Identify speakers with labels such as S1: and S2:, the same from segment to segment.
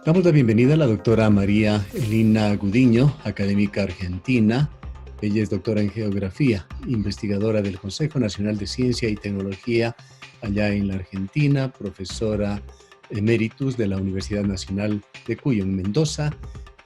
S1: Damos la bienvenida a la doctora María Elina Gudiño, académica argentina. Ella es doctora en geografía, investigadora del Consejo Nacional de Ciencia y Tecnología allá en la Argentina, profesora emeritus de la Universidad Nacional de Cuyo en Mendoza.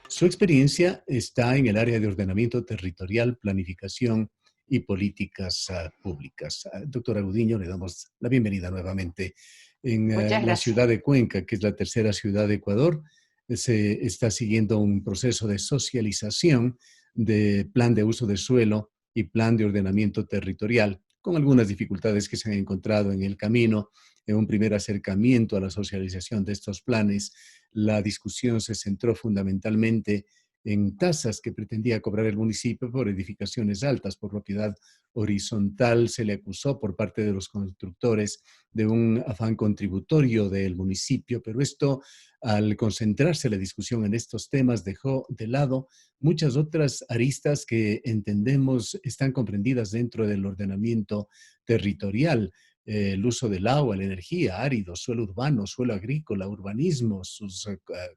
S1: Su experiencia está en el área de ordenamiento territorial, planificación y políticas públicas. Doctora Gudiño, le damos la bienvenida nuevamente. En
S2: Muchas
S1: la
S2: gracias.
S1: ciudad de Cuenca, que es la tercera ciudad de Ecuador, se está siguiendo un proceso de socialización de plan de uso de suelo y plan de ordenamiento territorial, con algunas dificultades que se han encontrado en el camino. En un primer acercamiento a la socialización de estos planes, la discusión se centró fundamentalmente en tasas que pretendía cobrar el municipio por edificaciones altas, por propiedad horizontal. Se le acusó por parte de los constructores de un afán contributorio del municipio, pero esto, al concentrarse la discusión en estos temas, dejó de lado muchas otras aristas que entendemos están comprendidas dentro del ordenamiento territorial. El uso del agua, la energía, árido, suelo urbano, suelo agrícola, urbanismo, sus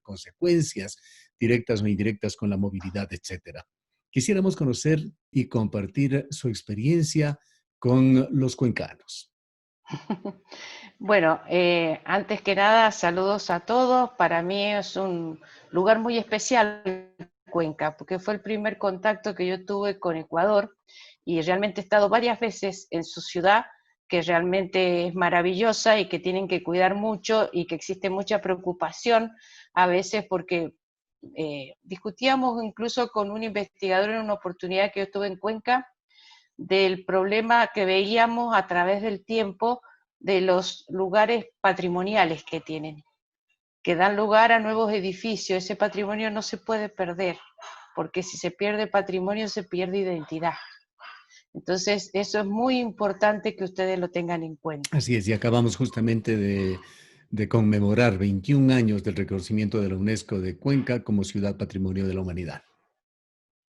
S1: consecuencias directas o indirectas con la movilidad, etcétera. Quisiéramos conocer y compartir su experiencia con los cuencanos.
S2: Bueno, antes que nada, saludos a todos. Para mí es un lugar muy especial, Cuenca, porque fue el primer contacto que yo tuve con Ecuador y realmente he estado varias veces en su ciudad, que realmente es maravillosa y que tienen que cuidar mucho y que existe mucha preocupación a veces porque discutíamos incluso con un investigador en una oportunidad que yo estuve en Cuenca del problema que veíamos a través del tiempo de los lugares patrimoniales que tienen, que dan lugar a nuevos edificios. Ese patrimonio no se puede perder, porque si se pierde patrimonio se pierde identidad. Entonces, eso es muy importante que ustedes lo tengan en cuenta.
S1: Así es, y acabamos justamente de conmemorar 21 años del reconocimiento de la UNESCO de Cuenca como Ciudad Patrimonio de la Humanidad.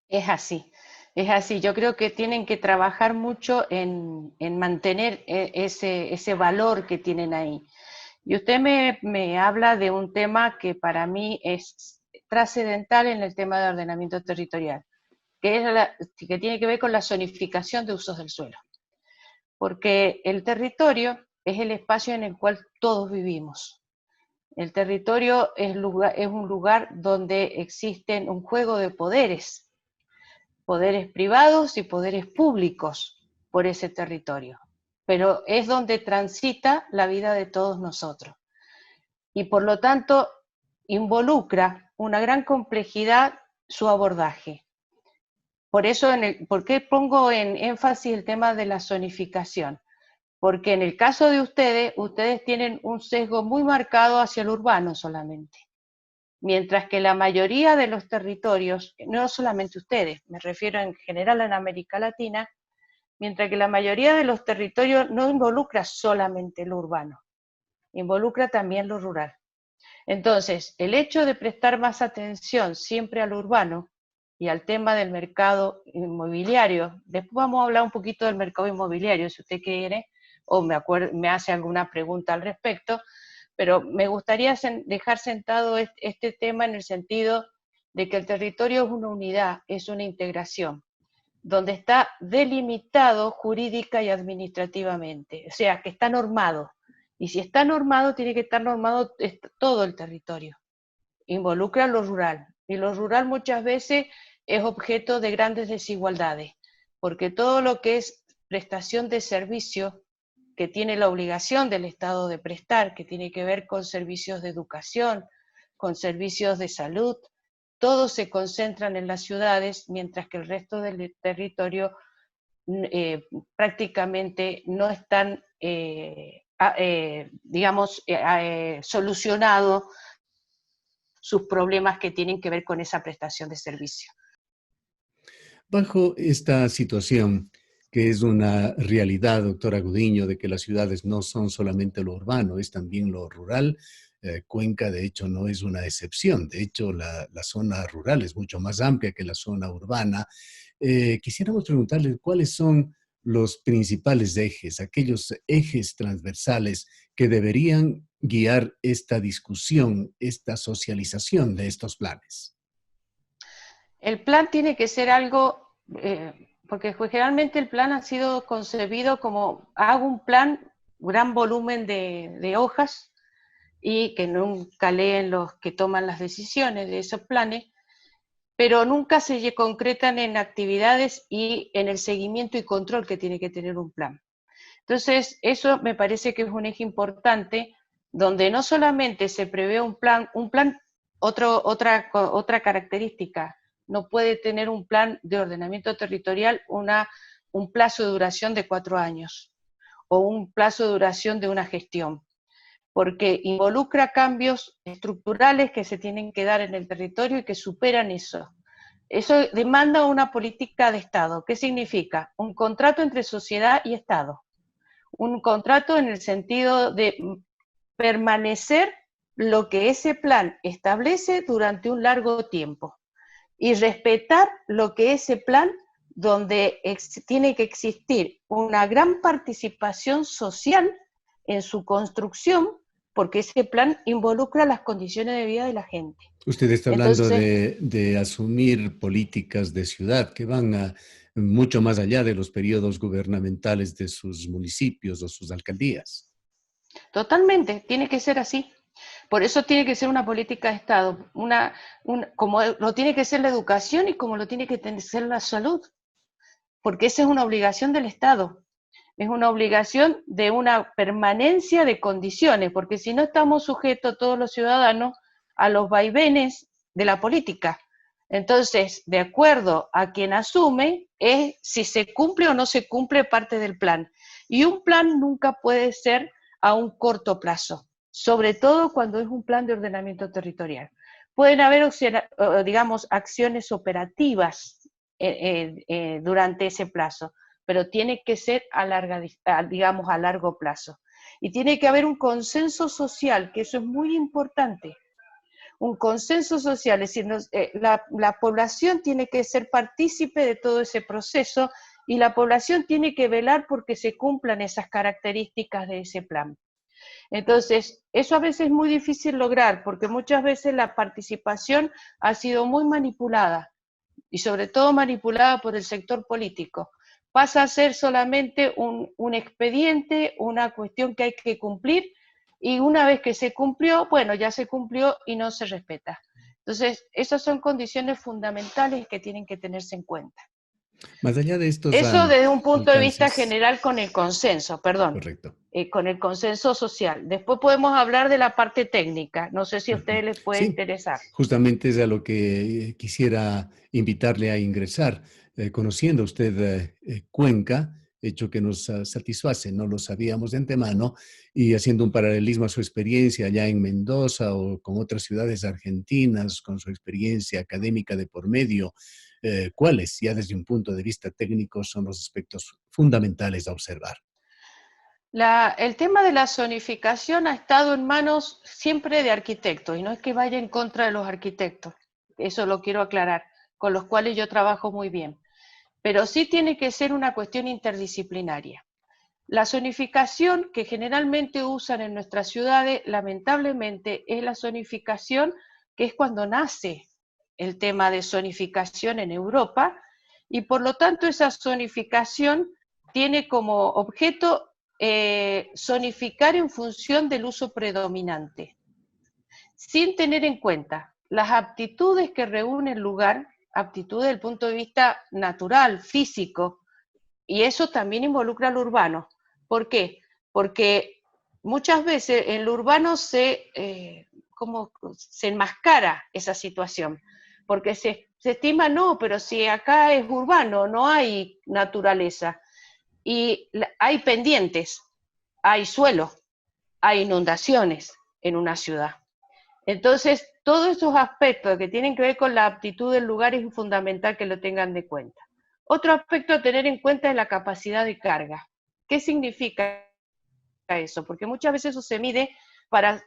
S2: Es así, es así. Yo creo que tienen que trabajar mucho en mantener ese valor que tienen ahí. Y usted me habla de un tema que para mí es trascendental en el tema de ordenamiento territorial, que tiene que ver con la zonificación de usos del suelo. Porque el territorio es el espacio en el cual todos vivimos. El territorio es un lugar donde existen un juego de poderes, poderes privados y poderes públicos por ese territorio. Pero es donde transita la vida de todos nosotros. Y por lo tanto involucra una gran complejidad su abordaje. Por eso, ¿por qué pongo en énfasis el tema de la zonificación? Porque en el caso de ustedes tienen un sesgo muy marcado hacia el urbano solamente, mientras que la mayoría de los territorios, no solamente ustedes, me refiero en general en América Latina, mientras que la mayoría de los territorios no involucra solamente lo urbano, involucra también lo rural. Entonces, el hecho de prestar más atención siempre al urbano y al tema del mercado inmobiliario, después vamos a hablar un poquito del mercado inmobiliario, si usted quiere, o me hace alguna pregunta al respecto, pero me gustaría dejar sentado este tema en el sentido de que el territorio es una unidad, es una integración, donde está delimitado jurídica y administrativamente, o sea, que está normado. Y si está normado, tiene que estar normado todo el territorio. Involucra lo rural. Y lo rural muchas veces es objeto de grandes desigualdades, porque todo lo que es prestación de servicio que tiene la obligación del Estado de prestar, que tiene que ver con servicios de educación, con servicios de salud, todos se concentran en las ciudades, mientras que el resto del territorio prácticamente no están, digamos, solucionados sus problemas que tienen que ver con esa prestación de servicio.
S1: Bajo esta situación, que es una realidad, doctora Gudiño, de que las ciudades no son solamente lo urbano, es también lo rural. Cuenca, de hecho, no es una excepción. De hecho, la zona rural es mucho más amplia que la zona urbana. Quisiéramos preguntarle cuáles son los principales ejes, aquellos ejes transversales que deberían guiar esta discusión, esta socialización de estos planes?
S2: El plan tiene que ser algo, porque generalmente el plan ha sido concebido como, hago un plan, gran volumen de hojas, y que nunca leen los que toman las decisiones de esos planes, pero nunca se concretan en actividades y en el seguimiento y control que tiene que tener un plan. Entonces, eso me parece que es un eje importante, donde no solamente se prevé un plan, otra característica, no puede tener un plan de ordenamiento territorial un plazo de duración de 4 años o un plazo de duración de una gestión, porque involucra cambios estructurales que se tienen que dar en el territorio y que superan eso. Eso demanda una política de Estado. ¿Qué significa? Un contrato entre sociedad y Estado. Un contrato en el sentido de permanecer lo que ese plan establece durante un largo tiempo y respetar lo que ese plan, donde tiene que existir una gran participación social en su construcción, porque ese plan involucra las condiciones de vida de la gente.
S1: Usted está hablando
S2: Entonces,
S1: de asumir políticas de ciudad que van mucho más allá de los periodos gubernamentales de sus municipios o sus alcaldías.
S2: totalmente, tiene que ser así. Por eso tiene que ser una política de Estado, como lo tiene que ser la educación y como lo tiene que ser la salud, porque esa es una obligación del Estado, es una obligación de una permanencia de condiciones, porque si no estamos sujetos todos los ciudadanos a los vaivenes de la política. Entonces, de acuerdo a quien asume, es si se cumple o no se cumple parte del plan. Y un plan nunca puede ser a un corto plazo, sobre todo cuando es un plan de ordenamiento territorial. Pueden haber, digamos, acciones operativas durante ese plazo, pero tiene que ser digamos, a largo plazo. Y tiene que haber un consenso social, que eso es muy importante. Un consenso social, es decir, la población tiene que ser partícipe de todo ese proceso y la población tiene que velar porque se cumplan esas características de ese plan. Entonces, eso a veces es muy difícil lograr, porque muchas veces la participación ha sido muy manipulada, y sobre todo manipulada por el sector político. Pasa a ser solamente un expediente, una cuestión que hay que cumplir, y una vez que se cumplió, bueno, ya se cumplió y no se respeta. Entonces, esas son condiciones fundamentales que tienen que tenerse en cuenta.
S1: Más allá de estos
S2: Eso desde un punto de vista
S1: alcances,
S2: general con el consenso, perdón,
S1: correcto.
S2: con el consenso social. Después podemos hablar de la parte técnica. No sé si a ustedes les puede
S1: Sí,
S2: interesar.
S1: justamente es a lo que quisiera invitarle a ingresar. Conociendo usted Cuenca, hecho que nos satisface, no lo sabíamos de antemano, y haciendo un paralelismo a su experiencia allá en Mendoza o con otras ciudades argentinas, con su experiencia académica de por medio, ¿cuáles, ya desde un punto de vista técnico, son los aspectos fundamentales a observar?
S2: El tema de la zonificación ha estado en manos siempre de arquitectos, y no es que vaya en contra de los arquitectos, eso lo quiero aclarar, con los cuales yo trabajo muy bien, pero sí tiene que ser una cuestión interdisciplinaria. La zonificación que generalmente usan en nuestras ciudades, lamentablemente, es la zonificación que es cuando nace el tema de zonificación en Europa, y por lo tanto esa zonificación tiene como objeto zonificar en función del uso predominante, sin tener en cuenta las aptitudes que reúne el lugar, aptitudes desde el punto de vista natural, físico, y eso también involucra lo urbano. ¿Por qué? Porque muchas veces en lo urbano como se enmascara esa situación, porque se estima, no, pero si acá es urbano, no hay naturaleza, y hay pendientes, hay suelo, hay inundaciones en una ciudad. Entonces, todos esos aspectos que tienen que ver con la aptitud del lugar es fundamental que lo tengan de cuenta. Otro aspecto a tener en cuenta es la capacidad de carga. ¿Qué significa eso? Porque muchas veces eso se mide para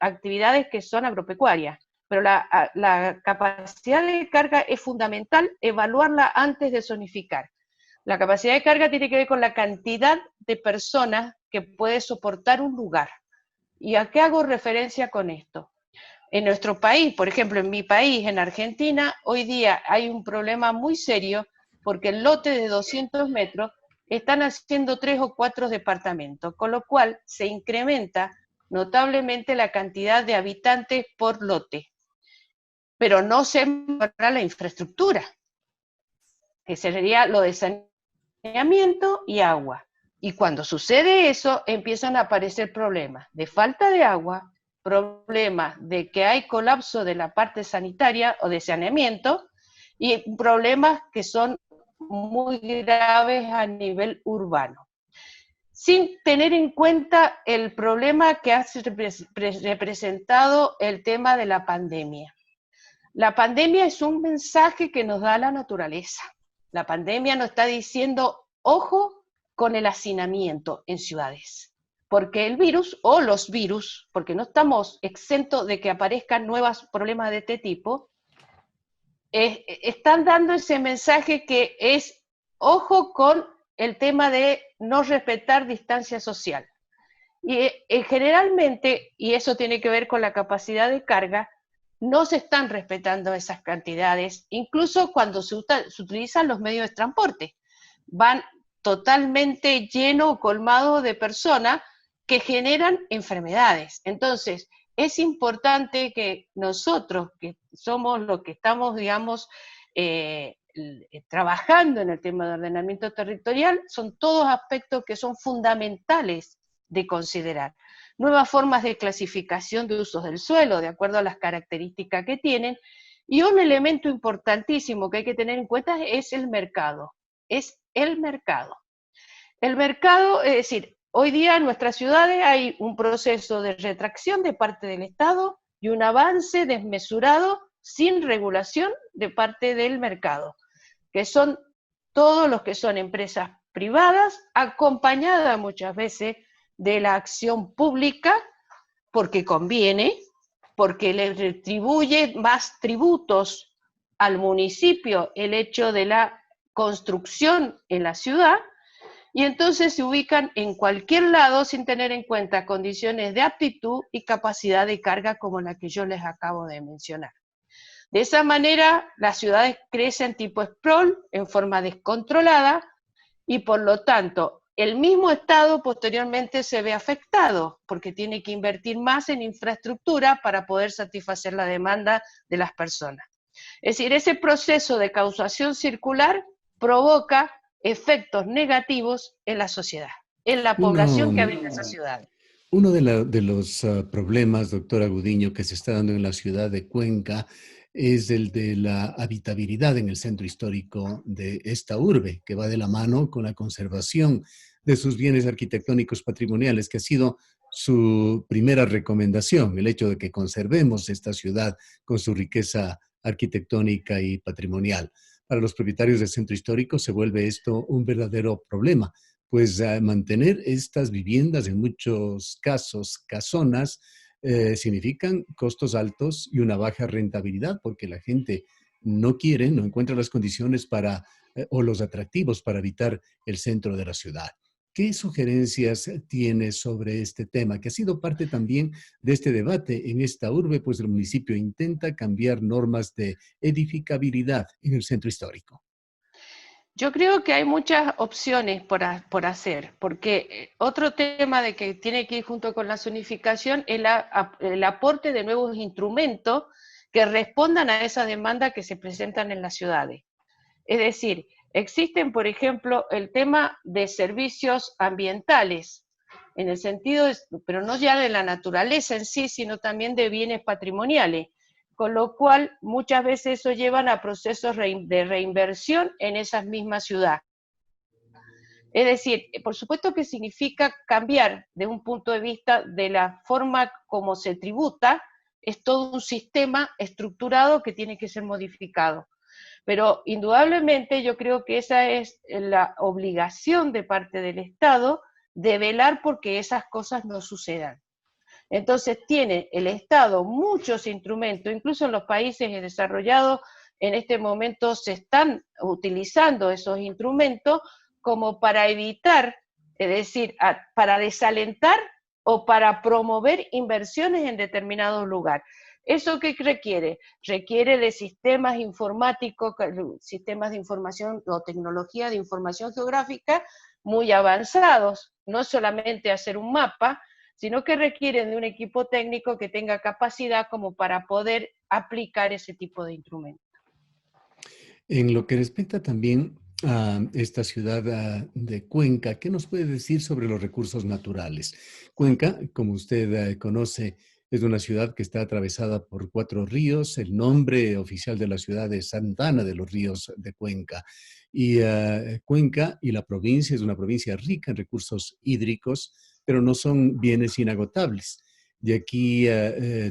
S2: actividades que son agropecuarias, pero la capacidad de carga es fundamental evaluarla antes de zonificar. La capacidad de carga tiene que ver con la cantidad de personas que puede soportar un lugar. ¿Y a qué hago referencia con esto? En nuestro país, por ejemplo, en mi país, en Argentina, hoy día hay un problema muy serio porque el lote de 200 metros están haciendo 3 o 4 departamentos, con lo cual se incrementa notablemente la cantidad de habitantes por lote, pero no se mejora la infraestructura, que sería lo de saneamiento y agua. Y cuando sucede eso, empiezan a aparecer problemas de falta de agua, problemas de que hay colapso de la parte sanitaria o de saneamiento, y problemas que son muy graves a nivel urbano, sin tener en cuenta el problema que ha representado el tema de la pandemia. La pandemia es un mensaje que nos da la naturaleza. La pandemia nos está diciendo, ojo con el hacinamiento en ciudades, porque el virus o los virus, porque no estamos exentos de que aparezcan nuevos problemas de este tipo, están dando ese mensaje que es, ojo con el tema de no respetar distancia social. Y generalmente, y eso tiene que ver con la capacidad de carga, no se están respetando esas cantidades, incluso cuando se utilizan los medios de transporte. Van totalmente lleno o colmado de personas que generan enfermedades. Entonces, es importante que nosotros, que somos los que estamos, digamos, trabajando en el tema de ordenamiento territorial, son todos aspectos que son fundamentales de considerar. Nuevas formas de clasificación de usos del suelo, de acuerdo a las características que tienen, y un elemento importantísimo que hay que tener en cuenta es el mercado. Es el mercado. El mercado, es decir, hoy día en nuestras ciudades hay un proceso de retracción de parte del Estado y un avance desmesurado sin regulación de parte del mercado, que son todos los que son empresas privadas, acompañadas muchas veces de la acción pública, porque conviene, porque le retribuye más tributos al municipio el hecho de la construcción en la ciudad, y entonces se ubican en cualquier lado sin tener en cuenta condiciones de aptitud y capacidad de carga como la que yo les acabo de mencionar. De esa manera, las ciudades crecen tipo sprawl en forma descontrolada y por lo tanto el mismo Estado posteriormente se ve afectado porque tiene que invertir más en infraestructura para poder satisfacer la demanda de las personas. Es decir, ese proceso de causación circular provoca efectos negativos en la sociedad, en la población que habita esa ciudad.
S1: Uno de los problemas, doctora Gudiño, que se está dando en la ciudad de Cuenca es el de la habitabilidad en el centro histórico de esta urbe, que va de la mano con la conservación de sus bienes arquitectónicos patrimoniales, que ha sido su primera recomendación, el hecho de que conservemos esta ciudad con su riqueza arquitectónica y patrimonial. Para los propietarios del centro histórico se vuelve esto un verdadero problema, pues mantener estas viviendas, en muchos casos casonas, significan costos altos y una baja rentabilidad, porque la gente no quiere, no encuentra las condiciones para, o los atractivos para habitar el centro de la ciudad. ¿Qué sugerencias tiene sobre este tema, que ha sido parte también de este debate en esta urbe? Pues el municipio intenta cambiar normas de edificabilidad en el centro histórico.
S2: Yo creo que hay muchas opciones por hacer, porque otro tema de que tiene que ir junto con la zonificación es el aporte de nuevos instrumentos que respondan a esa demanda que se presentan en las ciudades. Es decir, existen, por ejemplo, el tema de servicios ambientales, en el sentido, pero no ya de la naturaleza en sí, sino también de bienes patrimoniales, con lo cual muchas veces eso llevan a procesos de reinversión en esas mismas ciudades. Es decir, por supuesto que significa cambiar de un punto de vista de la forma como se tributa, es todo un sistema estructurado que tiene que ser modificado. Pero indudablemente yo creo que esa es la obligación de parte del Estado de velar porque esas cosas no sucedan. Entonces tiene el Estado muchos instrumentos, incluso en los países desarrollados en este momento se están utilizando esos instrumentos como para evitar, es decir, para desalentar o para promover inversiones en determinados lugares. ¿Eso qué requiere? Requiere de sistemas informáticos, sistemas de información o tecnología de información geográfica muy avanzados, no solamente hacer un mapa, sino que requieren de un equipo técnico que tenga capacidad como para poder aplicar ese tipo de instrumentos.
S1: En lo que respecta también a esta ciudad de Cuenca, ¿qué nos puede decir sobre los recursos naturales? Cuenca, como usted conoce, es una ciudad que está atravesada por 4 ríos. El nombre oficial de la ciudad es Santa Ana de los Ríos de Cuenca. Y Cuenca y la provincia es una provincia rica en recursos hídricos, pero no son bienes inagotables. Y aquí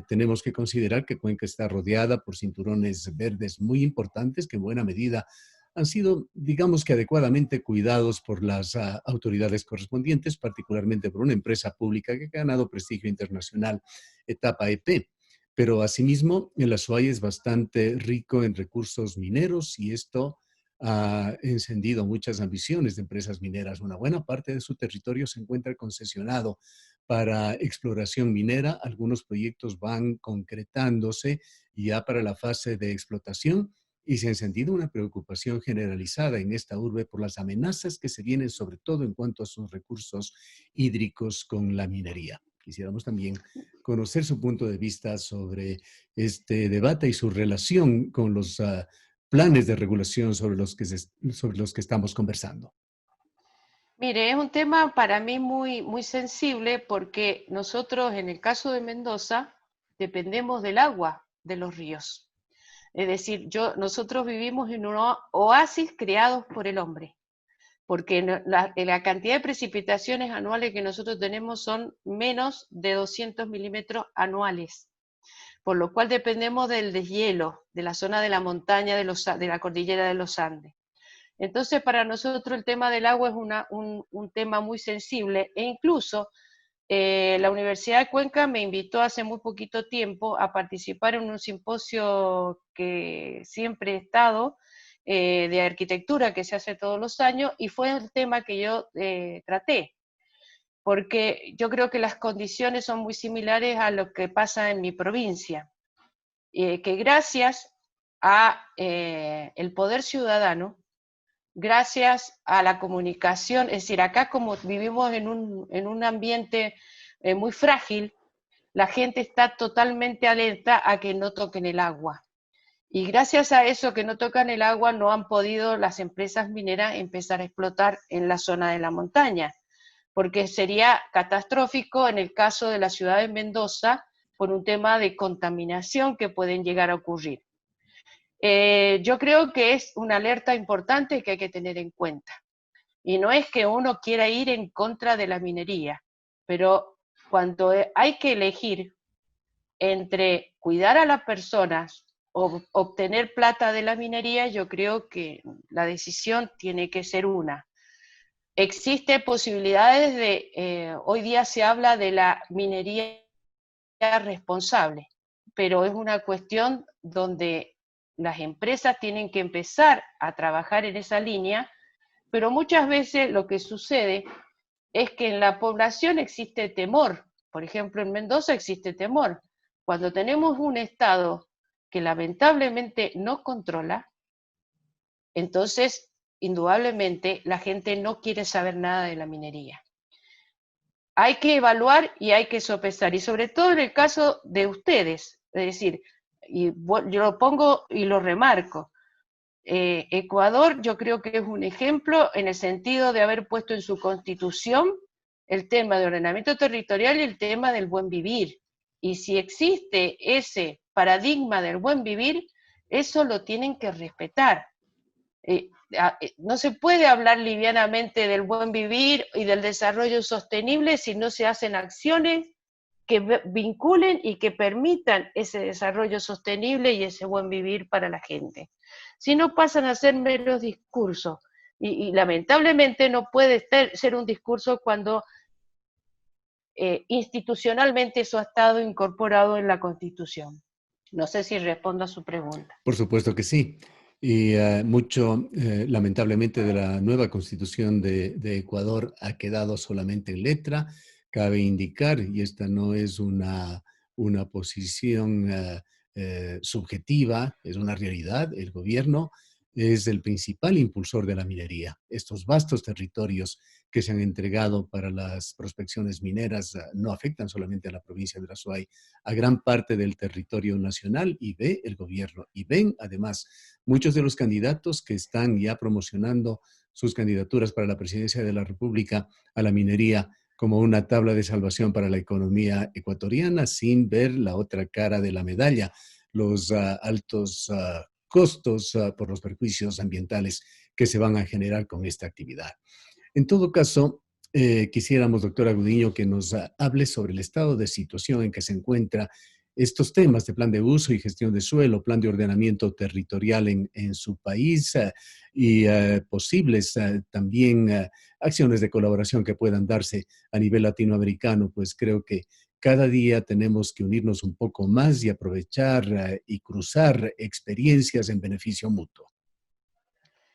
S1: tenemos que considerar que Cuenca está rodeada por cinturones verdes muy importantes que en buena medida han sido, digamos que adecuadamente cuidados por las autoridades correspondientes, particularmente por una empresa pública que ha ganado prestigio internacional, Etapa EP. Pero asimismo, el Azuay es bastante rico en recursos mineros y esto ha encendido muchas ambiciones de empresas mineras. Una buena parte de su territorio se encuentra concesionado para exploración minera. Algunos proyectos van concretándose ya para la fase de explotación y se ha encendido una preocupación generalizada en esta urbe por las amenazas que se vienen, sobre todo en cuanto a sus recursos hídricos con la minería. Quisiéramos también conocer su punto de vista sobre este debate y su relación con los planes de regulación sobre los que estamos conversando.
S2: Mire, es un tema para mí muy, muy sensible porque nosotros, en el caso de Mendoza, dependemos del agua de los ríos. Es decir, nosotros vivimos en un oasis creados por el hombre, porque la cantidad de precipitaciones anuales que nosotros tenemos son menos de 200 milímetros anuales, por lo cual dependemos del deshielo, de la zona de la montaña, de la cordillera de los Andes. Entonces, para nosotros el tema del agua es un tema muy sensible e incluso la Universidad de Cuenca me invitó hace muy poquito tiempo a participar en un simposio que siempre he estado, de arquitectura que se hace todos los años, y fue el tema que yo traté, porque yo creo que las condiciones son muy similares a lo que pasa en mi provincia, que gracias a el poder ciudadano, gracias a la comunicación, es decir, acá como vivimos en un ambiente muy frágil, la gente está totalmente alerta a que no toquen el agua. Y gracias a eso que no tocan el agua, no han podido las empresas mineras empezar a explotar en la zona de la montaña, porque sería catastrófico en el caso de la ciudad de Mendoza por un tema de contaminación que pueden llegar a ocurrir. Yo creo que es una alerta importante que hay que tener en cuenta. Y no es que uno quiera ir en contra de la minería, pero cuando hay que elegir entre cuidar a las personas o obtener plata de la minería, yo creo que la decisión tiene que ser una. Existen posibilidades hoy día se habla de la minería responsable, pero es una cuestión donde las empresas tienen que empezar a trabajar en esa línea, pero muchas veces lo que sucede es que en la población existe temor. Por ejemplo, en Mendoza existe temor. Cuando tenemos un Estado que lamentablemente no controla, entonces, indudablemente, la gente no quiere saber nada de la minería. Hay que evaluar y hay que sopesar, y sobre todo en el caso de ustedes, es decir, y yo lo pongo y lo remarco, Ecuador yo creo que es un ejemplo en el sentido de haber puesto en su constitución el tema de ordenamiento territorial y el tema del buen vivir. Y si existe ese paradigma del buen vivir, eso lo tienen que respetar. No se puede hablar livianamente del buen vivir y del desarrollo sostenible si no se hacen acciones que vinculen y que permitan ese desarrollo sostenible y ese buen vivir para la gente. Si no pasan a ser meros discursos, y lamentablemente no puede ser un discurso cuando institucionalmente eso ha estado incorporado en la Constitución. No sé si respondo a su pregunta.
S1: Por supuesto que sí. Y mucho, lamentablemente, de la nueva constitución de Ecuador ha quedado solamente en letra. Cabe indicar, y esta no es una posición subjetiva, es una realidad, el gobierno es el principal impulsor de la minería. Estos vastos territorios que se han entregado para las prospecciones mineras no afectan solamente a la provincia de Azuay, a gran parte del territorio nacional, y ve el gobierno. Y ven además muchos de los candidatos que están ya promocionando sus candidaturas para la presidencia de la República a la minería como una tabla de salvación para la economía ecuatoriana, sin ver la otra cara de la medalla, los altos costos por los perjuicios ambientales que se van a generar con esta actividad. En todo caso, quisiéramos, doctora Gudiño, que nos hable sobre el estado de situación en que se encuentra estos temas de plan de uso y gestión de suelo, plan de ordenamiento territorial en su país y posibles también acciones de colaboración que puedan darse a nivel latinoamericano, pues creo que cada día tenemos que unirnos un poco más y aprovechar y cruzar experiencias en beneficio mutuo.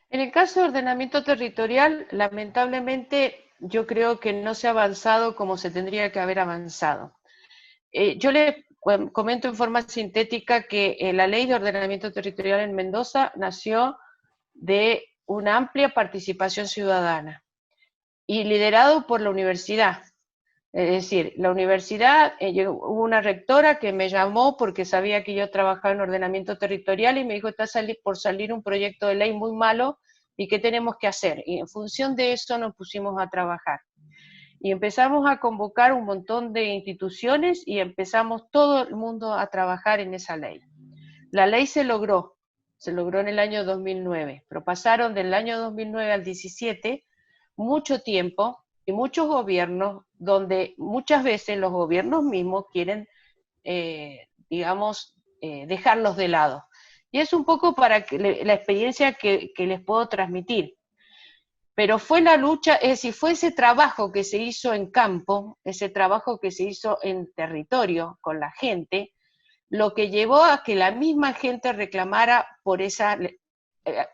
S2: En el caso de ordenamiento territorial, lamentablemente yo creo que no se ha avanzado como se tendría que haber avanzado. Yo le comento en forma sintética que la ley de ordenamiento territorial en Mendoza nació de una amplia participación ciudadana y liderado por la universidad. Es decir, la universidad, hubo una rectora que me llamó porque sabía que yo trabajaba en ordenamiento territorial y me dijo, está por salir un proyecto de ley muy malo y qué tenemos que hacer. Y en función de eso nos pusimos a trabajar. Y empezamos a convocar un montón de instituciones y empezamos todo el mundo a trabajar en esa ley. La ley se logró en el año 2009, pero pasaron del año 2009 al 17 mucho tiempo y muchos gobiernos, donde muchas veces los gobiernos mismos quieren, digamos, dejarlos de lado. Y es un poco para que la experiencia que les puedo transmitir. Pero fue la lucha, es decir, fue ese trabajo que se hizo en campo, ese trabajo que se hizo en territorio con la gente, lo que llevó a que la misma gente reclamara por esa...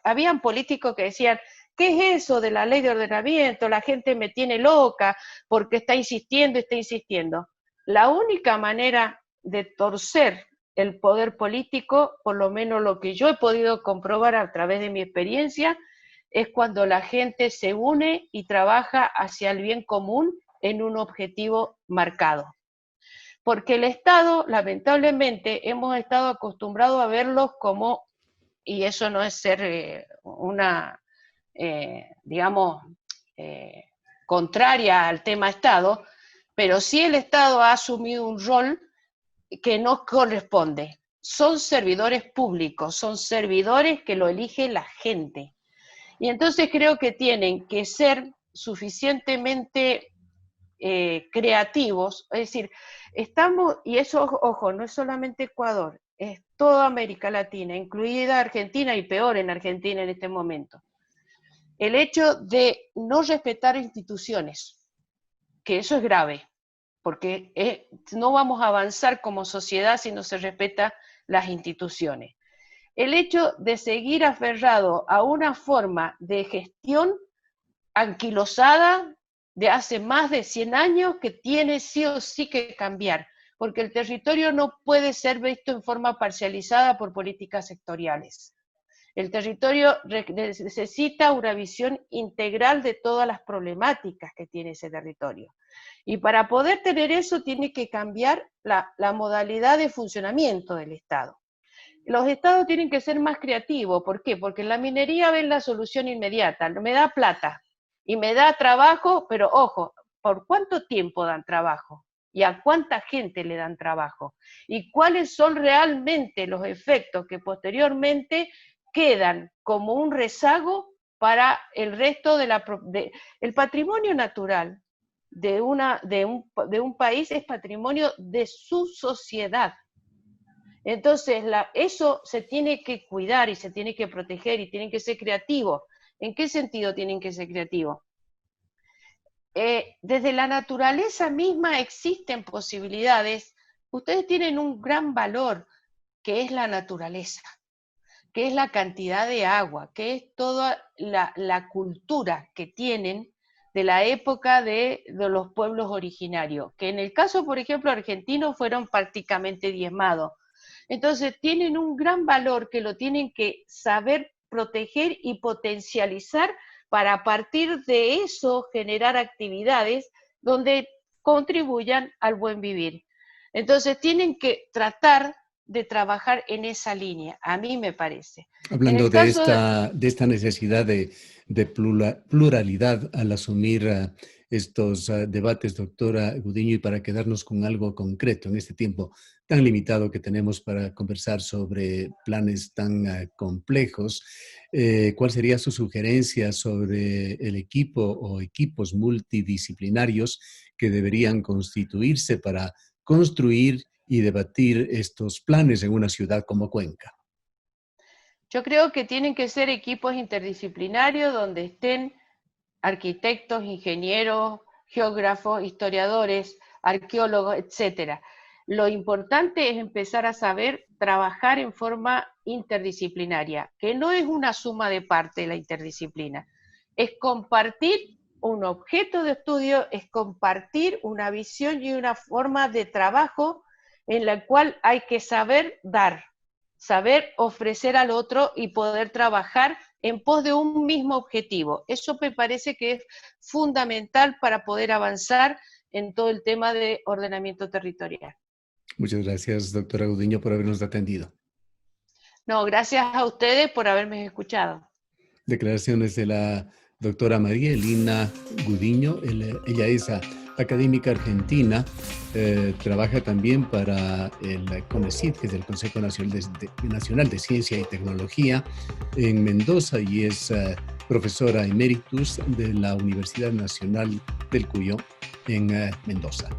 S2: habían políticos que decían, ¿qué es eso de la ley de ordenamiento? La gente me tiene loca porque está insistiendo, está insistiendo. La única manera de torcer el poder político, por lo menos lo que yo he podido comprobar a través de mi experiencia, es cuando la gente se une y trabaja hacia el bien común en un objetivo marcado. Porque el Estado, lamentablemente, hemos estado acostumbrados a verlos como, y eso no es ser digamos, contraria al tema Estado, pero sí el Estado ha asumido un rol que no corresponde. Son servidores públicos, son servidores que lo elige la gente. Y entonces creo que tienen que ser suficientemente creativos, es decir, estamos, y eso, ojo, no es solamente Ecuador, es toda América Latina, incluida Argentina y peor en Argentina en este momento. El hecho de no respetar instituciones, que eso es grave, porque no vamos a avanzar como sociedad si no se respeta las instituciones. El hecho de seguir aferrado a una forma de gestión anquilosada de hace más de 100 años que tiene sí o sí que cambiar, porque el territorio no puede ser visto en forma parcializada por políticas sectoriales. El territorio necesita una visión integral de todas las problemáticas que tiene ese territorio. Y para poder tener eso tiene que cambiar la modalidad de funcionamiento del Estado. Los estados tienen que ser más creativos. ¿Por qué? Porque en la minería ven la solución inmediata. Me da plata y me da trabajo, pero ojo, ¿por cuánto tiempo dan trabajo? ¿Y a cuánta gente le dan trabajo? ¿Y cuáles son realmente los efectos que posteriormente quedan como un rezago para el resto el patrimonio natural de un país es patrimonio de su sociedad? Entonces, eso se tiene que cuidar y se tiene que proteger y tienen que ser creativos. ¿En qué sentido tienen que ser creativos? Desde la naturaleza misma existen posibilidades. Ustedes tienen un gran valor, que es la naturaleza, que es la cantidad de agua, que es toda la cultura que tienen la época de los pueblos originarios, que en el caso, por ejemplo, argentino fueron prácticamente diezmados. Entonces tienen un gran valor que lo tienen que saber proteger y potencializar para a partir de eso generar actividades donde contribuyan al buen vivir. Entonces tienen que tratar de trabajar en esa línea, a mí me parece. En
S1: Hablando
S2: el caso
S1: de esta necesidad de pluralidad al asumir estos debates, doctora Gudiño, y para quedarnos con algo concreto en este tiempo tan limitado que tenemos para conversar sobre planes tan complejos, ¿cuál sería su sugerencia sobre el equipo o equipos multidisciplinarios que deberían constituirse para construir y debatir estos planes en una ciudad como Cuenca?
S2: yo creo que tienen que ser equipos interdisciplinarios donde estén arquitectos, ingenieros, geógrafos, historiadores, arqueólogos, etcétera. Lo importante es empezar a saber trabajar en forma interdisciplinaria, que no es una suma de parte de la interdisciplina, es compartir un objeto de estudio, es compartir una visión y una forma de trabajo en la cual hay que saber dar, saber ofrecer al otro y poder trabajar en pos de un mismo objetivo. Eso me parece que es fundamental para poder avanzar en todo el tema de ordenamiento territorial.
S1: Muchas gracias, doctora Gudiño, por habernos atendido.
S2: No, gracias a ustedes por haberme escuchado.
S1: Declaraciones de la doctora María Elina Gudiño. Ella es académica argentina, trabaja también para el CONECYT, que es el Consejo Nacional de Ciencia y Tecnología, en Mendoza, y es profesora emeritus de la Universidad Nacional del Cuyo en Mendoza.